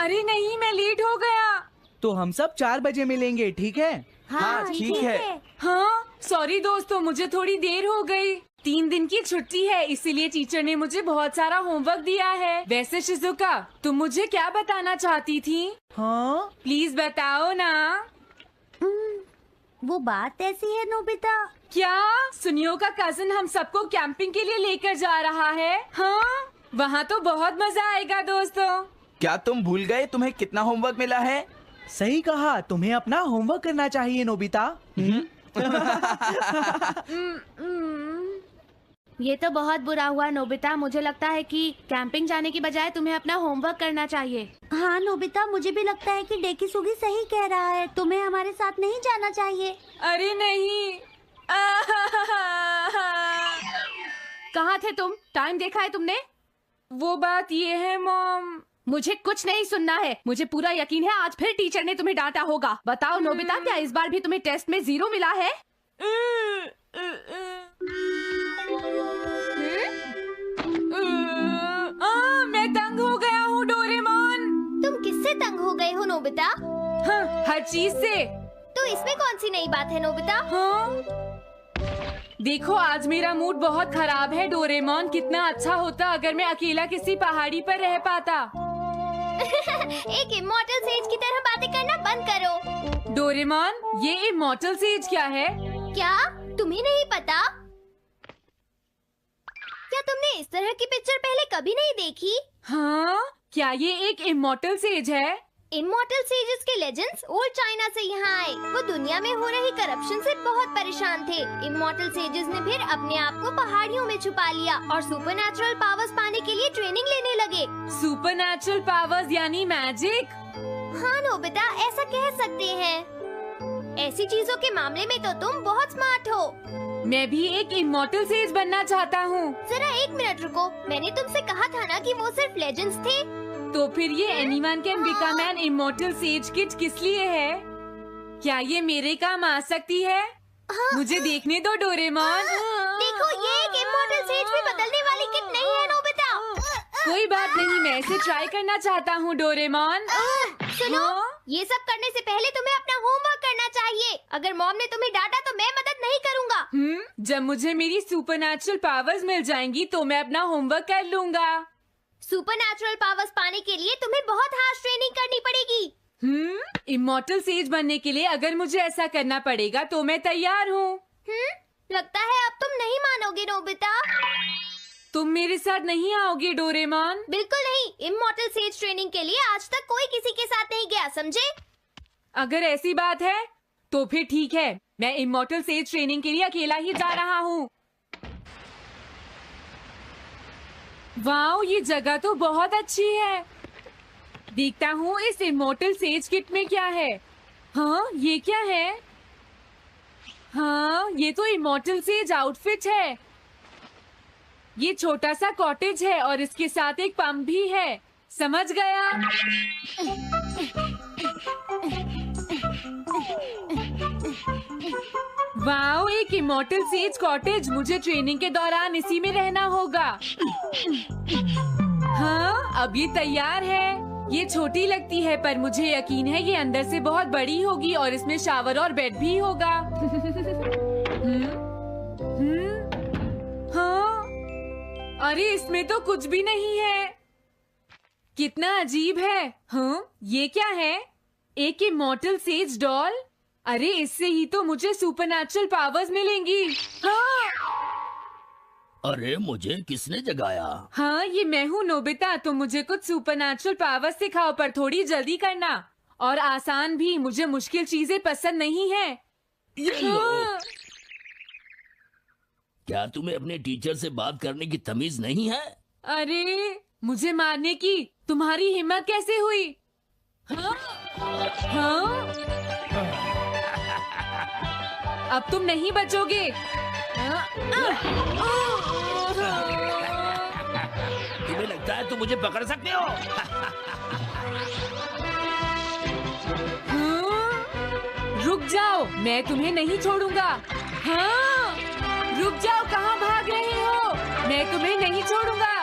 अरे नहीं, मैं लेट हो गया। तो हम सब 4 बजे मिलेंगे, ठीक है? हाँ ठीक है। हाँ सॉरी दोस्तों, मुझे थोड़ी देर हो गई। 3 दिन की छुट्टी है, इसीलिए टीचर ने मुझे बहुत सारा होमवर्क दिया है। वैसे शिजुका, तुम मुझे क्या बताना चाहती थी? हाँ, प्लीज बताओ ना। वो बात ऐसी है नोबिता। क्या सुनियो का कजिन हम सबको कैंपिंग के लिए लेकर जा रहा है? हाँ, वहाँ तो बहुत मजा आएगा दोस्तों। क्या तुम भूल गए तुम्हें कितना होमवर्क मिला है? सही कहा, तुम्हें अपना होमवर्क करना चाहिए नोबिता। ये तो बहुत बुरा हुआ नोबिता। मुझे लगता है कि कैंपिंग जाने की बजाय तुम्हें अपना होमवर्क करना चाहिए। हाँ नोबिता, मुझे भी लगता है कि डेकिसुगी सही कह रहा है। तुम्हें हमारे साथ नहीं जाना चाहिए। अरे नहीं। कहाँ थे तुम? टाइम देखा है तुमने? वो बात ये है मॉम। मुझे कुछ नहीं सुनना है। मुझे पूरा यकीन है आज फिर टीचर ने तुम्हें डांटा होगा। बताओ नोबिता, क्या इस बार भी तुम्हें टेस्ट में 0 मिला है? मैं तंग हो गया हूँ डोरेमोन। तुम किससे तंग हो गए हो नोबिता? हाँ, हर चीज से। तो इसमें कौन सी नई बात है नोबिता? हाँ? देखो आज मेरा मूड बहुत खराब है डोरेमोन। कितना अच्छा होता अगर मैं अकेला किसी पहाड़ी पर रह पाता। एक इमॉर्टल सेज की तरह बातें करना बंद करो। डोरेमोन, ये इमॉर्टल सेज क्या है? क्या तुम्हें नहीं पता? क्या तुमने इस तरह की पिक्चर पहले कभी नहीं देखी? हाँ, क्या ये एक इमॉर्टल सेज है? इमॉर्टल सेजेस के लेजेंड्स ओल्ड चाइना से यहाँ आए। वो दुनिया में हो रही करप्शन से बहुत परेशान थे। इमॉर्टल सेजेस ने फिर अपने आप को पहाड़ियों में छुपा लिया और सुपरनैचुरल पावर्स पाने के लिए ट्रेनिंग लेने लगे। सुपरनैचुरल पावर्स यानी मैजिक? हाँ नोबिता, ऐसा कह सकते हैं। ऐसी चीजों के मामले में तो तुम बहुत स्मार्ट हो। मैं भी एक इमॉर्टल सेज बनना चाहता हूँ। जरा 1 मिनट रुको। मैंने तुमसे कहा था ना कि वो सिर्फ लेजेंड्स थे। तो फिर ये anyone can become an immortal says kit किस लिए है? क्या ये मेरे काम आ सकती है? मुझे देखने दो डोरेमोन। देखो, ये एक इमॉर्टल सेज भी बदलने वाली किट नहीं है नोबिता। कोई बात नहीं, मैं इसे ट्राई करना चाहता हूँ डोरेमोन। सुनो, ये सब करने से पहले तुम्हें अपना होमवर्क करना चाहिए। अगर मॉम ने तुम्हें डांटा तो मैं मदद नहीं करूँगा। जब मुझे मेरी सुपरनैचुरल पावर्स मिल जाएंगी तो मैं अपना होमवर्क कर लूँगा। सुपरनैचुरल पावर्स पाने के लिए तुम्हें बहुत हार्श ट्रेनिंग करनी पड़ेगी। इमॉर्टल सेज बनने के लिए अगर मुझे ऐसा करना पड़ेगा तो मैं तैयार हूँ। लगता है अब तुम नहीं मानोगे नोबिता। तुम मेरे साथ नहीं आओगे डोरेमोन? बिल्कुल नहीं। इमॉर्टल सेज ट्रेनिंग के लिए आज तक कोई किसी के साथ नहीं गया, समझे? अगर ऐसी बात है तो फिर ठीक है, मैं इमॉर्टल सेज ट्रेनिंग के लिए अकेला ही जा रहा हूँ। वाओ, ये जगह तो बहुत अच्छी है। देखता हूँ इस इमॉर्टल सेज किट में क्या है। हाँ, ये क्या है? हाँ, ये तो इमॉर्टल सेज आउटफिट है। ये छोटा सा कॉटेज है और इसके साथ एक पंप भी है। समझ गया। वाओ, एक इमॉर्टल सेज कॉटेज। मुझे ट्रेनिंग के दौरान इसी में रहना होगा। हाँ, अब ये तैयार है। ये छोटी लगती है पर मुझे यकीन है ये अंदर से बहुत बड़ी होगी और इसमें शावर और बेड भी होगा। हाँ, अरे इसमें तो कुछ भी नहीं है। कितना अजीब है। हाँ, ये क्या है? एक इमॉर्टल सेज डॉल। अरे इससे ही तो मुझे सुपरनैचुरल पावर्स मिलेंगी। हाँ, अरे मुझे किसने जगाया? हाँ, ये मैं हूँ नोबिता। तो मुझे कुछ सुपरनैचुरल पावर्स सिखाओ, पर थोड़ी जल्दी करना और आसान भी। मुझे मुश्किल चीजें पसंद नहीं है। ये लो। हाँ। क्या तुम्हें अपने टीचर से बात करने की तमीज नहीं है? अरे मुझे मारने की तुम्हारी हिम्मत कैसे हुई? हाँ? हाँ? अब तुम नहीं बचोगे। तुम्हें लगता है तुम मुझे पकड़ सकते हो? हाँ? रुक जाओ, मैं तुम्हें नहीं छोड़ूंगा। हाँ, रुक जाओ, कहाँ भाग रहे हो? मैं तुम्हें नहीं छोड़ूंगा।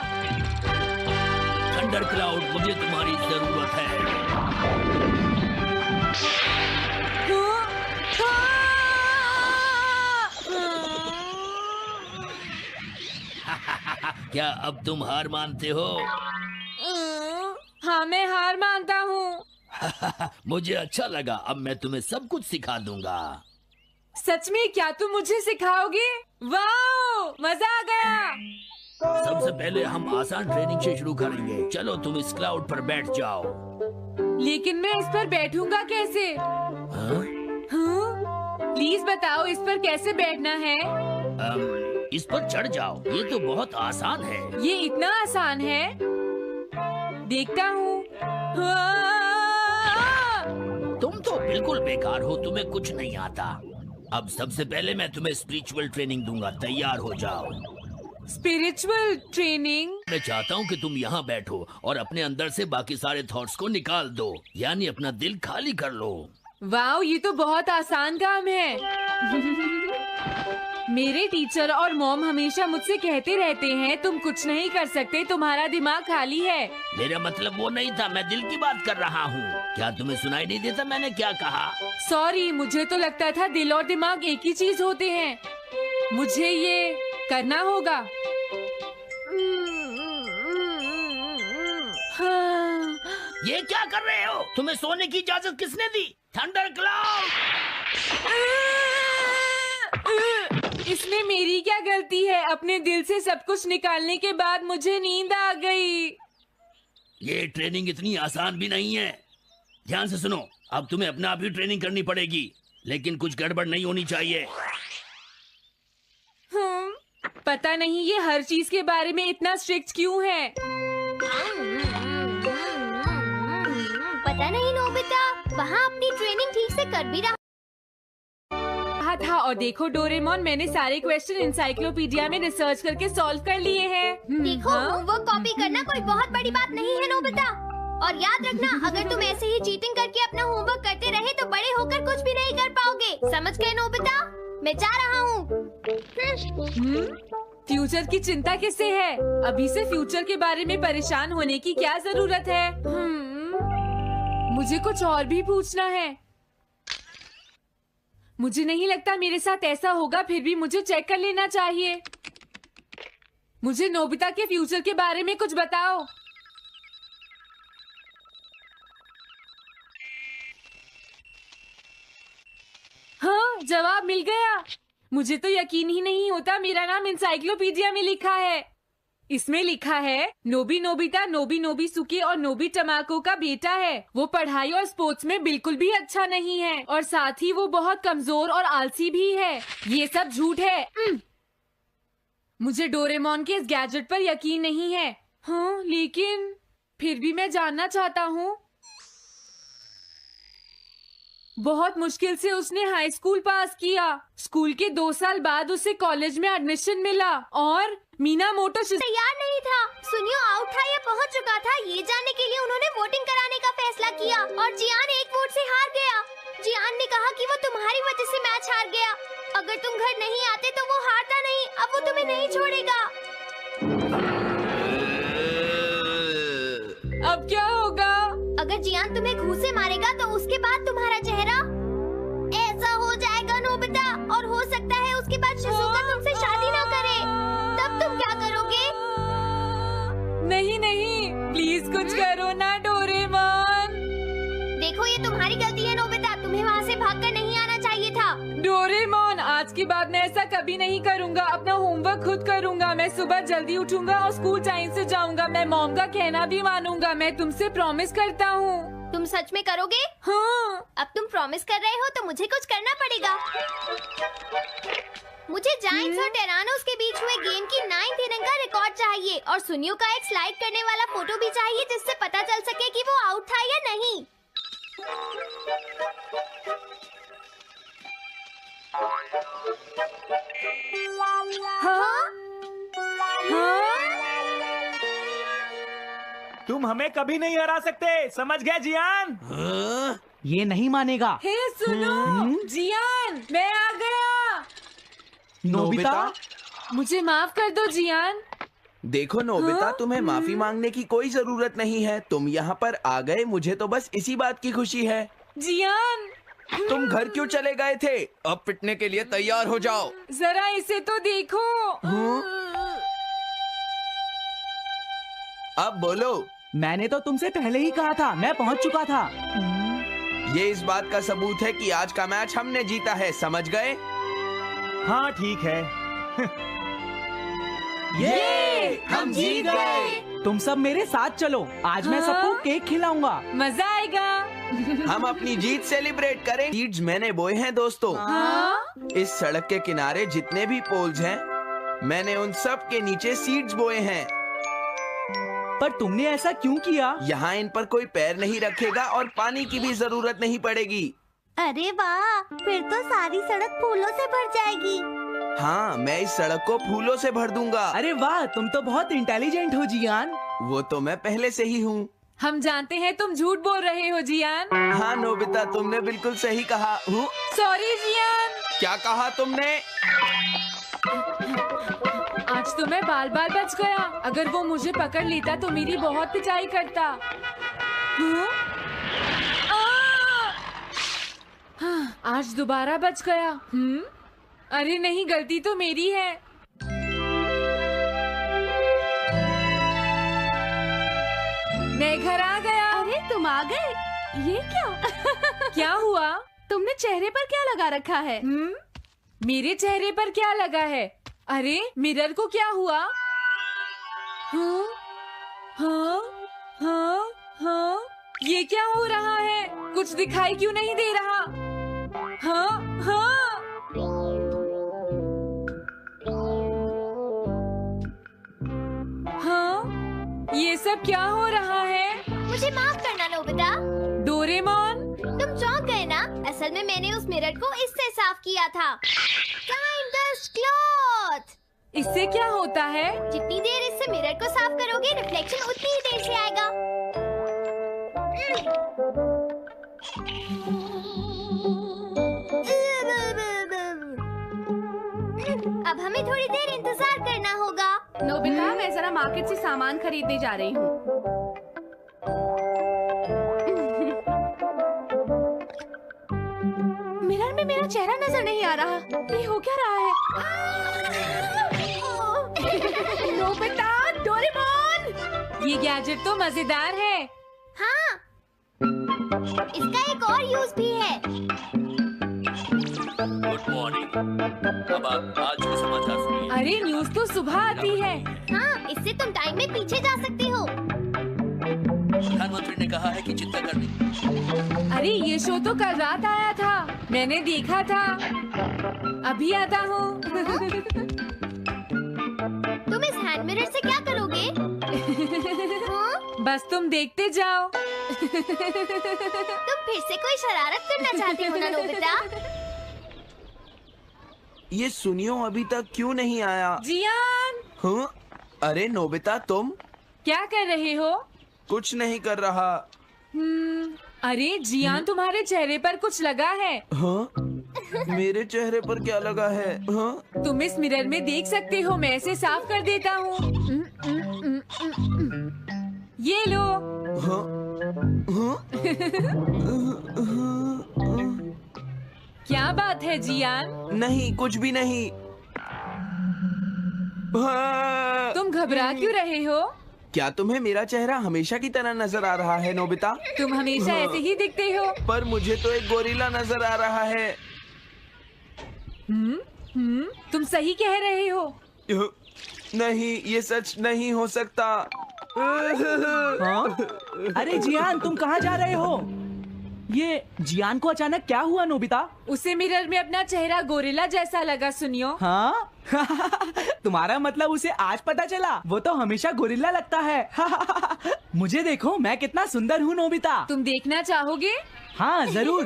थंडर क्लाउड, मुझे तुम्हारी जरूरत है। क्या अब तुम हार मानते हो? हाँ, मैं हार मानता हूँ। मुझे अच्छा लगा। अब मैं तुम्हें सब कुछ सिखा दूंगा। सच में? क्या तुम मुझे सिखाओगे? वाह, मजा आ गया। सबसे पहले हम आसान ट्रेनिंग से शुरू करेंगे। चलो तुम इस क्लाउड पर बैठ जाओ। लेकिन मैं इस पर बैठूंगा कैसे? हाँ? प्लीज बताओ इस पर कैसे बैठना है? इस पर चढ़ जाओ। ये तो बहुत आसान है। ये इतना आसान है? देखता हूँ। तुम तो बिल्कुल बेकार हो, तुम्हें कुछ नहीं आता। अब सबसे पहले मैं तुम्हें स्पिरिचुअल ट्रेनिंग दूंगा। तैयार हो जाओ। Spiritual training? मैं चाहता हूँ कि तुम यहाँ बैठो और अपने अंदर से बाकी सारे थॉट्स को निकाल दो, यानी अपना दिल खाली कर लो। वाह, ये तो बहुत आसान काम है। मेरे टीचर और मॉम हमेशा मुझसे कहते रहते हैं तुम कुछ नहीं कर सकते, तुम्हारा दिमाग खाली है। मेरा मतलब वो नहीं था, मैं दिल की बात कर रहा हूँ। क्या तुम्हें सुनाई नहीं देता मैंने क्या कहा? सॉरी, मुझे तो लगता था दिल और दिमाग एक ही चीज होते हैं। मुझे ये करना होगा। हाँ। ये क्या कर रहे हो? तुम्हें सोने की इजाजत किसने दी? Thunder cloud! इसमें मेरी क्या गलती है? अपने दिल से सब कुछ निकालने के बाद मुझे नींद आ गई। ये ट्रेनिंग इतनी आसान भी नहीं है। ध्यान से सुनो, अब तुम्हें अपने आप ही ट्रेनिंग करनी पड़ेगी, लेकिन कुछ गड़बड़ नहीं होनी चाहिए। पता नहीं ये हर चीज के बारे में इतना स्ट्रिक्ट क्यों है। पता नहीं नोबिता, वहाँ अपनी ट्रेनिंग ठीक से कर भी रहा था। और देखो डोरेमोन, मैंने सारे क्वेश्चन इंसाइक्लोपीडिया में रिसर्च करके सॉल्व कर लिए हैं। देखो, होमवर्क कॉपी करना कोई बहुत बड़ी बात नहीं है नोबिता। और याद रखना, अगर तुम ऐसे ही चीटिंग करके अपना होमवर्क करते रहे तो बड़े होकर कुछ भी नहीं कर पाओगे। समझ गए नोबिता? मैं जा रहा हूँ। फ्यूचर की चिंता किससे है? अभी से फ्यूचर के बारे में परेशान होने की क्या जरूरत है? मुझे कुछ और भी पूछना है। मुझे नहीं लगता मेरे साथ ऐसा होगा, फिर भी मुझे चेक कर लेना चाहिए। मुझे नोबिता के फ्यूचर के बारे में कुछ बताओ। हाँ, जवाब मिल गया। मुझे तो यकीन ही नहीं होता मेरा नाम इंसाइक्लोपीडिया में लिखा है। इसमें लिखा है नोबी नोबिता नोबी नोबिसुके और नोबी टमाको का बेटा है। वो पढ़ाई और स्पोर्ट्स में बिल्कुल भी अच्छा नहीं है और साथ ही वो बहुत कमजोर और आलसी भी है। ये सब झूठ है। मुझे डोरेमोन के इस गैजेट पर यकीन नहीं है। हाँ, लेकिन फिर भी मैं जानना चाहता हूँ। बहुत मुश्किल से उसने हाई स्कूल पास किया। स्कूल के 2 साल बाद उसे कॉलेज में एडमिशन मिला और मीनामोटो तैयार नहीं था। सुनियो आउट था या पहुंच चुका था, ये जानने के लिए उन्होंने वोटिंग कराने का फैसला किया और जियान 1 वोट से हार गया। जियान ने कहा कि वो तुम्हारी वजह से मैच हार गया। अगर तुम घर नहीं आते तो वो हारता नहीं। अब वो तुम्हें नहीं छोड़ेगा। अब क्या होगा? अगर जियान तुम्हें घूंसे से मारेगा तो उसके बाद तुम्हारा चेहरा ऐसा हो जाएगा नोबिता, और हो सकता है उसके बाद शिज़ुका तुमसे शादी ना करे। तब तुम क्या करोगे? नहीं नहीं, प्लीज कुछ करो ना डोरेमोन। देखो ये तुम्हारी गलती है नोबिता, तुम्हें वहाँ से भागकर नहीं आना चाहिए था। डोरेमोन, आज के बाद मैं ऐसा कभी नहीं करूँगा। अपना होमवर्क खुद करूँगा। मैं सुबह जल्दी उठूंगा और स्कूल टाइम से जाऊँगा। मैं मॉम का कहना भी मानूंगा। मैं तुमसे प्रॉमिस करता हूँ। तुम सच में करोगे? हाँ। अब तुम प्रॉमिस कर रहे हो तो मुझे कुछ करना पड़ेगा। मुझे जायंट्स और टेरानोस के बीच हुए गेम की 9th इनिंग का रिकॉर्ड चाहिए और सुनियो का एक स्लाइड करने वाला फोटो भी चाहिए जिससे पता चल सके कि वो आउट था या नहीं। हाँ? हाँ? तुम हमें कभी नहीं हरा सकते, समझ गए जियान? हाँ? ये नहीं मानेगा। हे सुनो, जियान, मैं आ गया। नोबिता, मुझे माफ कर दो जियान। देखो नोबिता, हाँ? तुम्हें माफी मांगने की कोई जरूरत नहीं है। तुम यहाँ पर आ गए, मुझे तो बस इसी बात की खुशी है। जियान, तुम घर क्यों चले गए थे? अब पिटने के लिए तैयार हो जाओ। जरा इसे तो देखो। अब बोलो। मैंने तो तुमसे पहले ही कहा था, मैं पहुंच चुका था। ये इस बात का सबूत है कि आज का मैच हमने जीता है, समझ गए? हाँ ठीक है। ये हम जीत गए। तुम सब मेरे साथ चलो, आज मैं सबको केक खिलाऊंगा। मजा आएगा। हम अपनी जीत सेलिब्रेट करें। सीड्स मैंने बोए हैं दोस्तों। हाँ? इस सड़क के किनारे जितने भी पोल्स हैं, मैंने उन सब के नीचे सीड्स बोए हैं। पर तुमने ऐसा क्यों किया? यहाँ इन पर कोई पैर नहीं रखेगा और पानी की भी जरूरत नहीं पड़ेगी। अरे वाह, फिर तो सारी सड़क फूलों से भर जाएगी। हाँ, मैं इस सड़क को फूलों से भर दूंगा। अरे वाह, तुम तो बहुत इंटेलिजेंट हो जियान। वो तो मैं पहले से ही हूँ। हम जानते हैं तुम झूठ बोल रहे हो जियान। हाँ नोबिता, तुमने बिल्कुल सही कहा। Sorry Gian. क्या कहा तुमने? आज तो मैं बाल बाल बच गया। अगर वो मुझे पकड़ लेता तो मेरी बहुत पिटाई करता। हाँ? हाँ, आज दोबारा बच गया। अरे नहीं, गलती तो मेरी है। मैं घर आ गया। अरे तुम आ गए, ये क्या? क्या हुआ? तुमने चेहरे पर क्या लगा रखा है? मेरे चेहरे पर क्या लगा है? अरे मिरर को क्या हुआ? हाँ, हाँ, हाँ, हाँ, ये क्या हो रहा है? कुछ दिखाई क्यों नहीं दे रहा? हाँ, हाँ। हाँ, ये सब क्या हो रहा है? मुझे माफ करना नोबिता। डोरेमोन, तुम चौंक गए ना? असल में मैंने उस मिरर को इससे साफ किया था। Time dust cloth. इससे क्या होता है? जितनी देर इससे मिरर को साफ करोगे, रिफ्लेक्शन उतनी ही देर से आएगा। अब हमें थोड़ी देर इंतजार करना होगा। नोबिता, मैं जरा मार्केट से सामान खरीदने जा रही हूँ। मिरर में मेरा चेहरा नजर नहीं आ रहा। ये हो क्या रहा है? Nobita, Doraemon. ये गैजेट तो मजेदार है। हाँ, इसका एक और यूज भी है। Good morning. अब आप आज के समाचार सुनिए। अरे न्यूज तो सुबह आती है। हाँ, इससे तुम टाइम में पीछे जा सकते हो। प्रधानमंत्री ने कहा है कि चिंता करने। अरे ये शो तो कल रात आया था, मैंने देखा था। अभी आता हूँ। तुम इस हैंड मिरर से क्या करोगे? हाँ? बस तुम देखते जाओ। तुम फिर से कोई शरारत करना चाहते हो ना नोबिता? ये सुनियो अभी तक क्यों नहीं आया? जियान, हाँ? अरे नोबिता, तुम क्या कर रहे हो? कुछ नहीं कर रहा। अरे जियान, तुम्हारे चेहरे पर कुछ लगा है। हाँ? मेरे चेहरे पर क्या लगा है? हाँ? तुम इस मिरर में देख सकते हो, मैं इसे साफ कर देता हूँ। ये लो। हाँ? हाँ? क्या बात है जियान? नहीं, कुछ भी नहीं। हाँ। तुम घबरा क्यों रहे हो? क्या तुम्हें मेरा चेहरा हमेशा की तरह नजर आ रहा है नोबिता? तुम हमेशा ऐसे ही दिखते हो। पर मुझे तो एक गोरिल्ला नजर आ रहा है। तुम सही कह रहे हो। नहीं, ये सच नहीं हो सकता। हाँ? अरे जियान, तुम कहाँ जा रहे हो? ये जियान को अचानक क्या हुआ नोबिता? उसे मिरर में अपना चेहरा गोरिल्ला जैसा लगा। सुनियो। हाँ? तुम्हारा मतलब उसे आज पता चला? वो तो हमेशा गोरिल्ला लगता है। मुझे देखो, मैं कितना सुंदर हूँ नोबिता। तुम देखना चाहोगे? हाँ जरूर।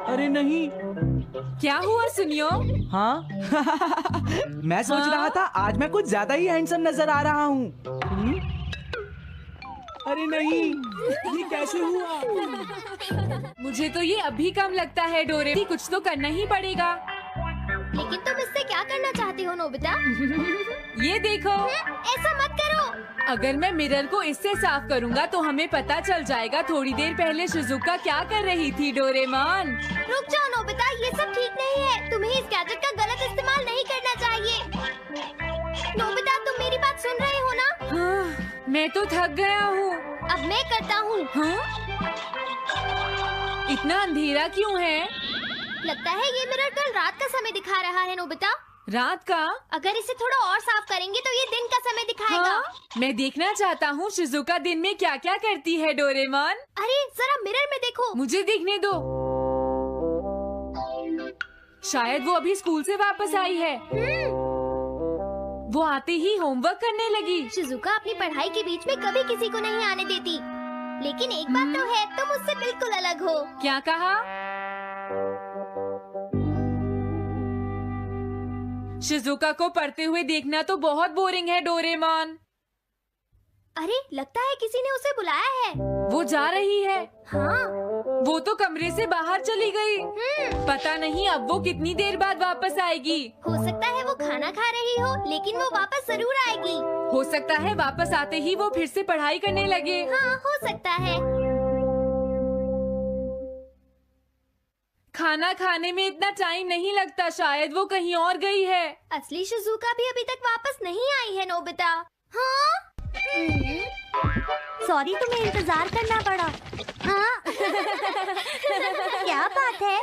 अरे नहीं। क्या हुआ सुनियो? हाँ? मैं सोच रहा था आज मैं कुछ ज्यादा ही हैंडसम नजर आ रहा हूँ। अरे नहीं, ये कैसे हुआ? मुझे तो ये अभी कम लगता है डोरे। कुछ तो करना ही पड़ेगा। लेकिन तुम इससे क्या करना चाहती हो नोबिता? ये देखो। ऐसा मत करो। अगर मैं मिरर को इससे साफ करूंगा तो हमें पता चल जाएगा थोड़ी देर पहले शिजुका क्या कर रही थी। डोरेमोन, रुक जाओ नोबिता, ये सब ठीक नहीं है। तुम्हें इस गैजेट का गलत इस्तेमाल नहीं करना चाहिए। नोबिता, तुम मेरी बात सुन रहे हो ना? हाँ, मैं तो थक गया हूँ। अब मैं करता हूँ। हाँ? इतना अंधेरा क्यों है? लगता है ये मिरर कल रात का समय दिखा रहा है नोबिता। रात का? अगर इसे थोड़ा और साफ करेंगे तो ये दिन का समय दिखाएगा। हाँ? मैं देखना चाहता हूँ शिजुका दिन में क्या क्या करती है डोरेमोन। अरे जरा मिरर में देखो। मुझे देखने दो। शायद वो अभी स्कूल से वापस आई है। वो आते ही होमवर्क करने लगी। शिजुका अपनी पढ़ाई के बीच में कभी किसी को नहीं आने देती। लेकिन एक बात तो है, तुम उससे बिल्कुल अलग हो। क्या कहा? शिजुका को पढ़ते हुए देखना तो बहुत बोरिंग है डोरेमोन। अरे लगता है किसी ने उसे बुलाया है। वो जा रही है। हाँ। वो तो कमरे से बाहर चली गई। पता नहीं अब वो कितनी देर बाद वापस आएगी। हो सकता है वो खाना खा रही हो, लेकिन वो वापस जरूर आएगी। हो सकता है वापस आते ही वो फिर से पढ़ाई करने लगे। हाँ, हो सकता है। खाना खाने में इतना टाइम नहीं लगता, शायद वो कहीं और गई है। असली शिजुका भी अभी तक वापस नहीं आई है नोबिता। हाँ? सॉरी, तुम्हें इंतजार करना पड़ा। हाँ? क्या बात है?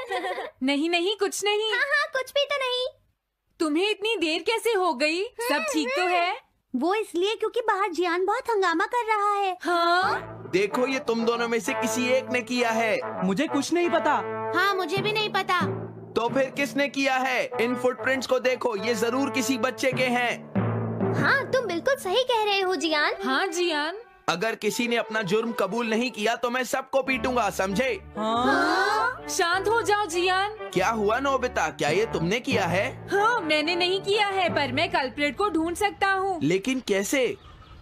नहीं नहीं, कुछ नहीं। हाँ हाँ, कुछ भी तो नहीं। तुम्हें इतनी देर कैसे हो गई? सब ठीक तो है? वो इसलिए क्योंकि बाहर जियान बहुत हंगामा कर रहा है। हाँ? देखो, ये तुम दोनों में से किसी एक ने किया है। मुझे कुछ नहीं पता। हाँ, मुझे भी नहीं पता। तो फिर किसने किया है? इन फुटप्रिंट्स को देखो, ये जरूर किसी बच्चे के हैं। हाँ, तुम बिल्कुल सही कह रहे हो जियान। हाँ जियान। अगर किसी ने अपना जुर्म कबूल नहीं किया तो मैं सबको पीटूंगा, समझे? हाँ? शांत हो जाओ जियान। क्या हुआ नोबिता, क्या ये तुमने किया है? हाँ, मैंने नहीं किया है, पर मैं कल्प्रिट को ढूंढ सकता हूँ। लेकिन कैसे?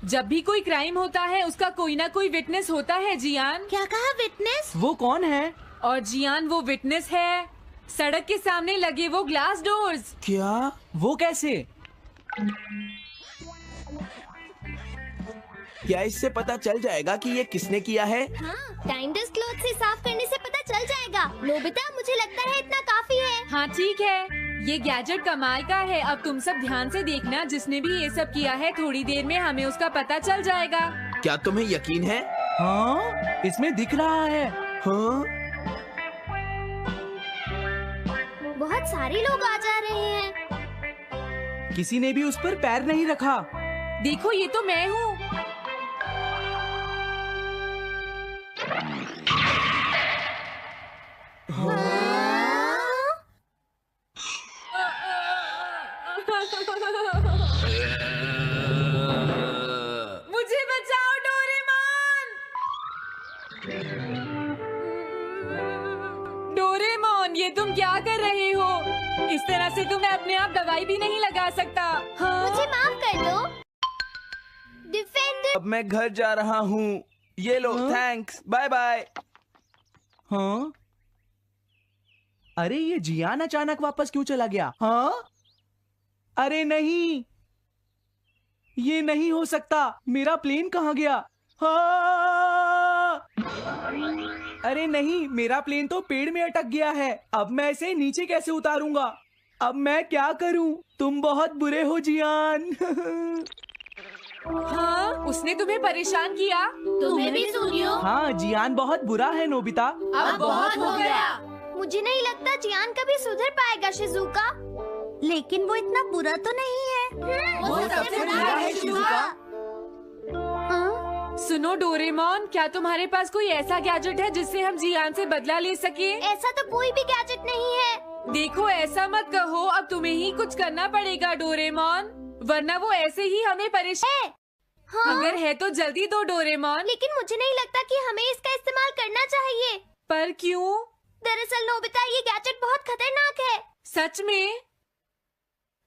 जब भी कोई क्राइम होता है उसका कोई ना कोई विटनेस होता है जियान। क्या कहा, विटनेस? वो कौन है? और जियान वो विटनेस है। सड़क के सामने लगे वो ग्लास डोर्स। क्या? वो कैसे? क्या इससे पता चल जाएगा कि ये किसने किया है? हाँ, टाइम डेस्क क्लॉथ से साफ करने से पता चल जाएगा। नोबिता, मुझे लगता है इतना काफी है। हाँ ठीक है, ये गैजेट कमाल का है। अब तुम सब ध्यान से देखना, जिसने भी ये सब किया है थोड़ी देर में हमें उसका पता चल जाएगा। क्या तुम्हें यकीन है? हाँ, इसमें दिख रहा है। हाँ? बहुत सारे लोग आ जा रहे हैं। किसी ने भी उस पर पैर नहीं रखा। देखो, ये तो मैं हूँ। मुझे बचाओ डोरेमोन। डोरेमोन, ये तुम क्या कर रहे हो? इस तरह से तो मैं अपने आप दवाई भी नहीं लगा सकता। हाँ? मुझे माफ कर दो। डिफेंडर। अब मैं घर जा रहा हूँ। ये लो, थैंक्स, बाय बाय। हाँ? अरे ये जियान अचानक वापस क्यों चला गया? हाँ? अरे नहीं, ये नहीं हो सकता। मेरा प्लेन कहाँ गया? हाँ! अरे नहीं, मेरा प्लेन तो पेड़ में अटक गया है। अब मैं इसे नीचे कैसे उतारूंगा? अब मैं क्या करूं? तुम बहुत बुरे हो जियान। हाँ? उसने तुम्हें परेशान किया? तुम्हें भी सुनियो। हाँ, जियान बहुत बुरा है नोबिता। अब बहुत हो गया। मुझे नहीं लगता जियान कभी सुधर पाएगा शिजुका। लेकिन वो इतना बुरा तो नहीं है। वो सबसे बुरा है शिजुका। हाँ? सुनो डोरेमोन, क्या तुम्हारे पास कोई ऐसा गैजेट है जिससे हम जियान से बदला ले सके? ऐसा तो कोई भी गैजेट नहीं है। देखो, ऐसा मत कहो, अब तुम्हें ही कुछ करना पड़ेगा डोरेमोन, वरना वो ऐसे ही हमें परेशान। हाँ? अगर है तो जल्दी दो डोरेमोन। लेकिन मुझे नहीं लगता कि हमें इसका इस्तेमाल करना चाहिए। पर क्यों? दरअसल नोबिता, ये गैजेट बहुत खतरनाक है। सच में?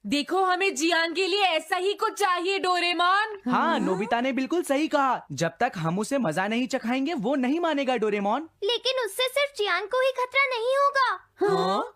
देखो, हमें जियान के लिए ऐसा ही कुछ चाहिए डोरेमोन। हाँ, नोबिता ने बिल्कुल सही कहा। जब तक हम उसे मजा नहीं चखाएंगे वो नहीं मानेगा डोरेमोन। लेकिन उससे सिर्फ जियान को ही खतरा नहीं होगा। हाँ?